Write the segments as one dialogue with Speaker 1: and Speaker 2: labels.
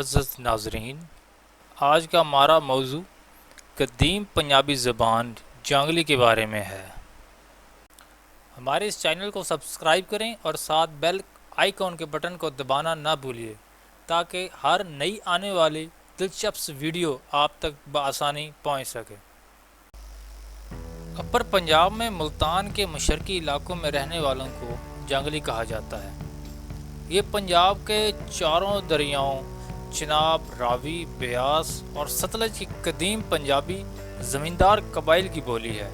Speaker 1: معزز ناظرین، آج کا ہمارا موضوع قدیم پنجابی زبان جانگلی کے بارے میں ہے۔ ہمارے اس چینل کو سبسکرائب کریں اور ساتھ بیل آئیکن کے بٹن کو دبانا نہ بھولیے تاکہ ہر نئی آنے والی دلچسپ ویڈیو آپ تک بآسانی پہنچ سکے۔ اپر پنجاب میں ملتان کے مشرقی علاقوں میں رہنے والوں کو جانگلی کہا جاتا ہے۔ یہ پنجاب کے چاروں دریاؤں چناب، راوی، بیاس اور ستلج کی قدیم پنجابی زمیندار قبائل کی بولی ہے۔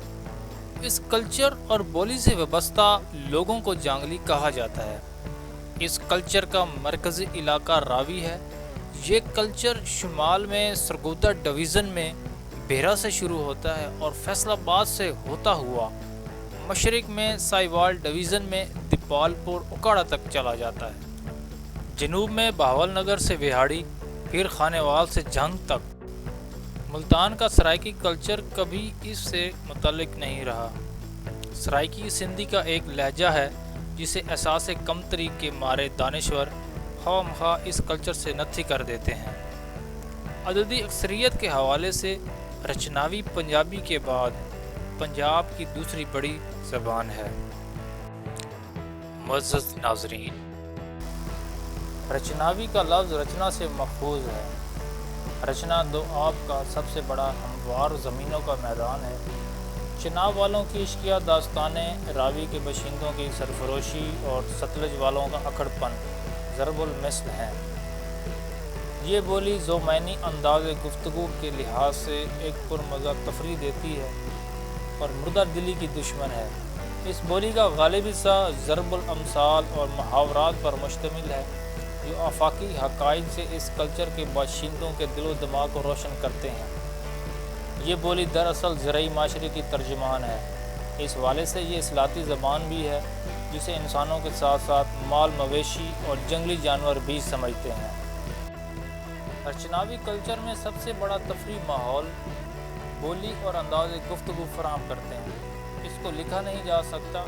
Speaker 1: اس کلچر اور بولی سے وابستہ لوگوں کو جانگلی کہا جاتا ہے۔ اس کلچر کا مرکزی علاقہ راوی ہے۔ یہ کلچر شمال میں سرگودا ڈویژن میں بیرا سے شروع ہوتا ہے اور فیصل آباد سے ہوتا ہوا مشرق میں سائیوال ڈویژن میں دیپال پور اکاڑا تک چلا جاتا ہے۔ جنوب میں بہاول نگر سے وہاڑی، پھر خانیوال سے جنگ تک۔ ملتان کا سرائکی کلچر کبھی اس سے متعلق نہیں رہا۔ سرائکی سندھی کا ایک لہجہ ہے جسے احساس کمتری کے مارے دانشور خواہ مخواہ اس کلچر سے نتھی کر دیتے ہیں۔ عددی اکثریت کے حوالے سے رچناوی پنجابی کے بعد پنجاب کی دوسری بڑی زبان ہے۔ معزز ناظرین، رچناوی کا لفظ رچنا سے ماخوذ ہے۔ رچنا دو آب کا سب سے بڑا ہموار زمینوں کا میدان ہے۔ چناب والوں کی عشقیہ داستانیں راوی کے باشندوں کی سرفروشی اور ستلج والوں کا اکڑ پن ضرب المثل ہیں۔ یہ بولی زومینی انداز گفتگو کے لحاظ سے ایک پرمزہ تفریح دیتی ہے اور مردہ دلی کی دشمن ہے۔ اس بولی کا غالب حصہ ضرب الامثال اور محاورات پر مشتمل ہے جو آفاقی حقائق سے اس کلچر کے باشندوں کے دل و دماغ کو روشن کرتے ہیں۔ یہ بولی دراصل زرعی معاشرے کی ترجمان ہے۔ اس حوالے سے یہ اصلاحاتی زبان بھی ہے جسے انسانوں کے ساتھ ساتھ مال مویشی اور جنگلی جانور بھی سمجھتے ہیں۔ رچناوی کلچر میں سب سے بڑا تفریح ماحول، بولی اور انداز گفتگو فراہم کرتے ہیں۔ اس کو لکھا نہیں جا سکتا۔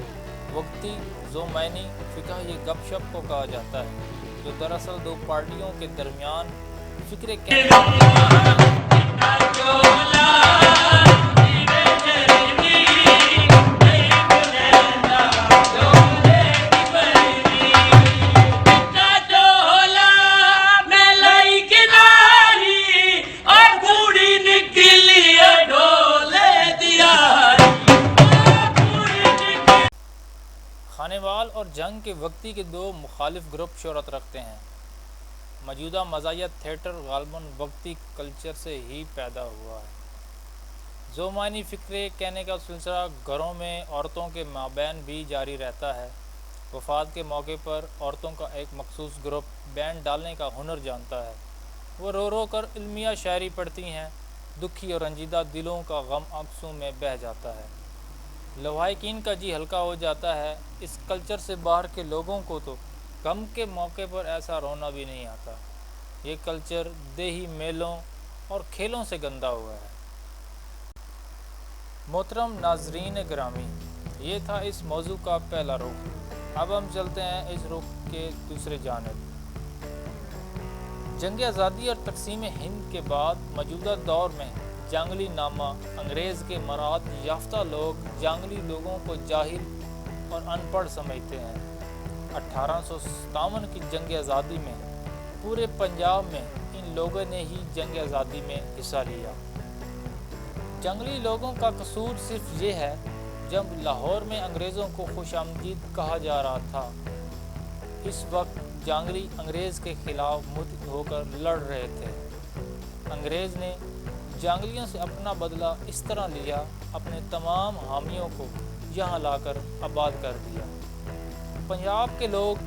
Speaker 1: وقتی زومینی فقہ یہ گپ شپ کو کہا جاتا ہے جو دراصل دو پارٹیوں کے درمیان فکر خانیوال اور جنگ کے وقتی کے دو مخالف گروپ شہرت رکھتے ہیں۔ موجودہ مزاحیہ تھیٹر غالباً وقتی کلچر سے ہی پیدا ہوا ہے۔ زومینی فکرے کہنے کا سلسلہ گھروں میں عورتوں کے مابین بھی جاری رہتا ہے۔ وفات کے موقع پر عورتوں کا ایک مخصوص گروپ بینڈ ڈالنے کا ہنر جانتا ہے۔ وہ رو رو کر علمیہ شاعری پڑھتی ہیں۔ دکھی اور رنجیدہ دلوں کا غم آنسوں میں بہہ جاتا ہے۔ لواحقین کا جی ہلکا ہو جاتا ہے۔ اس کلچر سے باہر کے لوگوں کو تو غم کے موقع پر ایسا رونا بھی نہیں آتا۔ یہ کلچر دیہی میلوں اور کھیلوں سے گندا ہوا ہے۔ محترم ناظرین گرامی، یہ تھا اس موضوع کا پہلا رخ۔ اب ہم چلتے ہیں اس رخ کے دوسرے جانب۔ جنگ آزادی اور تقسیم ہند کے بعد موجودہ دور میں جانگلی نامہ انگریز کے مراد یافتہ لوگ جانگلی لوگوں کو جاہل اور ان پڑھ سمجھتے ہیں۔ 1857 کی جنگ آزادی میں پورے پنجاب میں ان لوگوں نے ہی جنگ آزادی میں حصہ لیا۔ جنگلی لوگوں کا قصور صرف یہ ہے جب لاہور میں انگریزوں کو خوش آمدید کہا جا رہا تھا، اس وقت جانگلی انگریز کے خلاف متحد ہو کر لڑ رہے تھے۔ انگریز نے جانگلیوں سے اپنا بدلہ اس طرح لیا، اپنے تمام حامیوں کو یہاں لا کر آباد کر دیا۔ پنجاب کے لوگ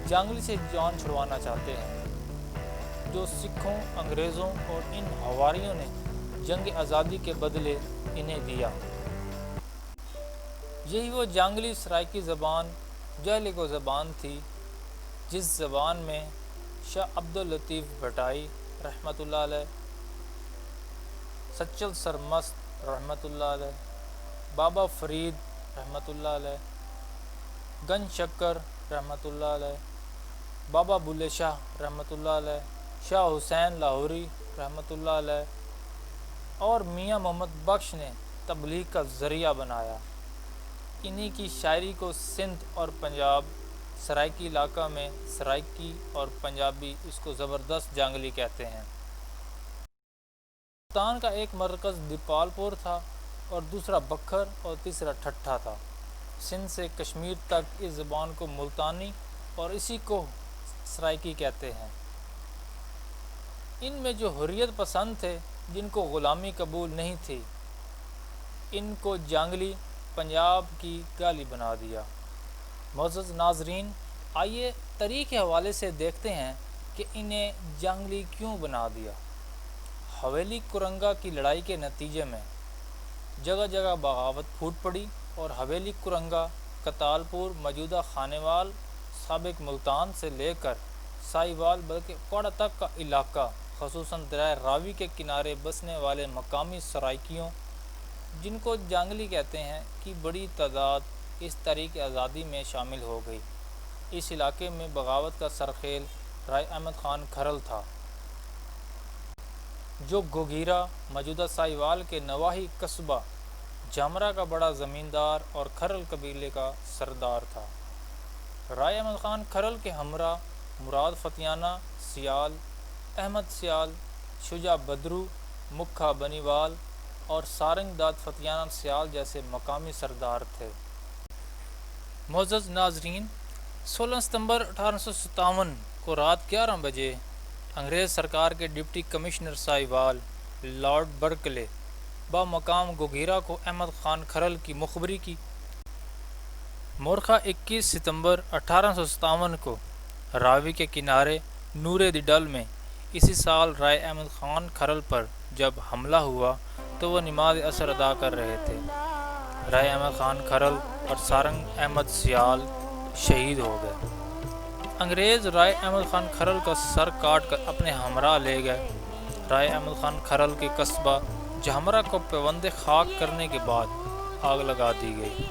Speaker 1: جانگلی سے جان چھڑوانا چاہتے ہیں جو سکھوں، انگریزوں اور ان ہواریوں نے جنگ آزادی کے بدلے انہیں دیا۔ یہی وہ جانگلی سرائکی زبان جہلگو زبان تھی جس زبان میں شاہ عبداللطیف بھٹائی رحمۃ اللہ علیہ، سچل سرمست رحمۃ اللہ علیہ، بابا فرید رحمۃ اللہ علیہ، گن شکر رحمۃ اللہ علیہ، بابا بلے شاہ رحمۃ اللہ علیہ شاہ حسین لاہوری رحمۃ اللہ علیہ اور میاں محمد بخش نے تبلیغ کا ذریعہ بنایا۔ انہی کی شاعری کو سندھ اور پنجاب سرائکی علاقہ میں سرائکی اور پنجابی اس کو زبردست جانگلی کہتے ہیں۔ ملتان کا ایک مرکز دیپالپور تھا اور دوسرا بکھر اور تیسرا ٹھٹھا تھا۔ سندھ سے کشمیر تک اس زبان کو ملتانی اور اسی کو سرائکی کہتے ہیں۔ ان میں جو حریت پسند تھے جن کو غلامی قبول نہیں تھی ان کو جانگلی پنجاب کی گالی بنا دیا۔ معزز ناظرین، آئیے تاریخ کے حوالے سے دیکھتے ہیں کہ انہیں جانگلی کیوں بنا دیا۔ حویلی کرنگا کی لڑائی کے نتیجے میں جگہ جگہ بغاوت پھوٹ پڑی اور حویلی کرنگا کتالپور موجودہ خانیوال سابق ملتان سے لے کر سائیوال بلکہ کوڑا تک کا علاقہ خصوصاً دریائے راوی کے کنارے بسنے والے مقامی سرائکیوں جن کو جانگلی کہتے ہیں کی بڑی تعداد اس تحریک آزادی میں شامل ہو گئی۔ اس علاقے میں بغاوت کا سرخیل رائے احمد خان کھرل تھا جو گوگھیرا موجودہ سائیوال کے نواحی قصبہ جامرا کا بڑا زمیندار اور کھرل قبیلے کا سردار تھا۔ رائے احمد خان کھرل کے ہمراہ مراد فتیانہ سیال، احمد سیال، شجاع بدرو، مکھا بنیوال اور سارنگ داد فتیانہ سیال جیسے مقامی سردار تھے۔ معزز ناظرین، 16 ستمبر 1857 کو رات 11 بجے انگریز سرکار کے deputy commissioner Sahiwal lord Berkeley بمقام گوگھیرا کو احمد خان کھرل کی مخبری کی۔ مورخہ 21 ستمبر 1857 کو راوی کے کنارے نورے دی ڈل میں اسی سال رائے احمد خان کھرل پر جب حملہ ہوا تو وہ نماز عصر ادا کر رہے تھے۔ رائے احمد خان کھرل اور سارنگ احمد سیال شہید ہو گئے۔ انگریز رائے احمد خان کھرل کا سر کاٹ کر اپنے ہمراہ لے گئے۔ رائے احمد خان کھرل کے قصبہ جامرا کو پیوند خاک کرنے کے بعد آگ لگا دی گئی،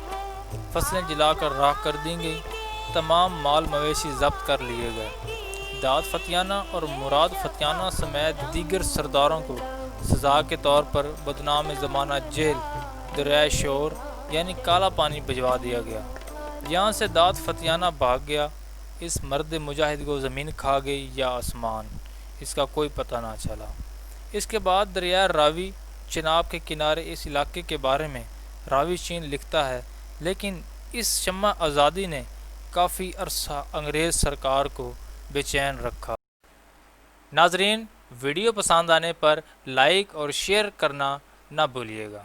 Speaker 1: فصلیں جلا کر راکھ کر دی گئی، تمام مال مویشی ضبط کر لیے گئے۔ داد فتیانہ اور مراد فتیانہ سمیت دیگر سرداروں کو سزا کے طور پر بدنام زمانہ جیل دریائے شور یعنی کالا پانی بھجوا دیا گیا۔ یہاں سے داد فتیانہ بھاگ گیا۔ اس مرد مجاہد کو زمین کھا گئی یا آسمان، اس کا کوئی پتہ نہ چلا۔ اس کے بعد دریائے راوی چناب کے کنارے اس علاقے کے بارے میں راوی چین لکھتا ہے، لیکن اس شمع آزادی نے کافی عرصہ انگریز سرکار کو بے چین رکھا۔ ناظرین، ویڈیو پسند آنے پر لائک اور شیئر کرنا نہ بھولیے گا۔